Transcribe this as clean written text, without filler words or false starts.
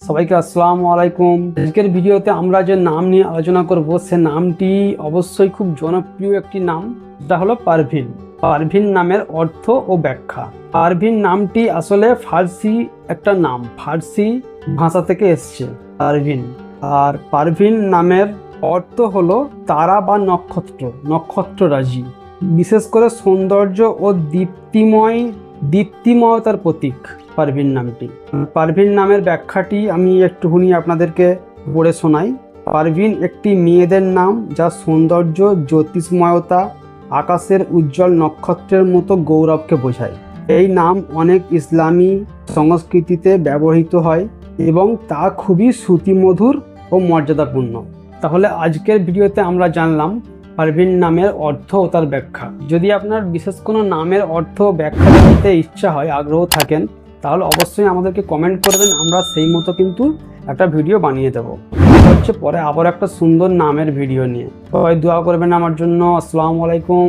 সবাইকে আসসালামু আলাইকুম। আজকের ভিডিওতে আমরা যে নাম নিয়ে আলোচনা করব সে নামটি অবশ্যই খুব জনপ্রিয় একটি নাম, সেটা হলো পারভিন। পারভিন নামের অর্থ ও ব্যাখ্যা। পারভিন নামটি আসলে ফার্সি একটা নাম, ফার্সি ভাষা থেকে এসছে পারভিন। আর পারভিন নামের অর্থ হলো তারা বা নক্ষত্র, নক্ষত্ররাজি। বিশেষ করে সৌন্দর্য ও দীপ্তিময়তার প্রতীক পারভিন নামটি। পারভিন নামের ব্যাখ্যাটি আমি একটুখানি আপনাদেরকে পড়ে শোনাই। পারভিন একটি মেয়েদের নাম, যা সৌন্দর্য, জ্যোতিষময়তা, আকাশের উজ্জ্বল নক্ষত্রের মতো গৌরবকে বোঝায়। এই নাম অনেক ইসলামী সংস্কৃতিতে ব্যবহৃত হয় এবং তা খুবই শ্রুতিমধুর ও মর্যাদাপূর্ণ। তাহলে আজকের ভিডিওতে আমরা জানলাম পারভিন নামের অর্থ ও তার ব্যাখ্যা। যদি আপনার বিশেষ কোনো নামের অর্থ ব্যাখ্যা জানতে ইচ্ছা হয়, আগ্রহ থাকেন, তাহলে অবশ্যই আমাদেরকে কমেন্ট করবেন, আমরা সেই মতো কিন্তু একটা ভিডিও বানিয়ে দেবো। হচ্ছে পরে আবার একটা সুন্দর নামের ভিডিও নিয়ে। সবাই দোয়া করবেন আমার জন্য। আসসালামু আলাইকুম।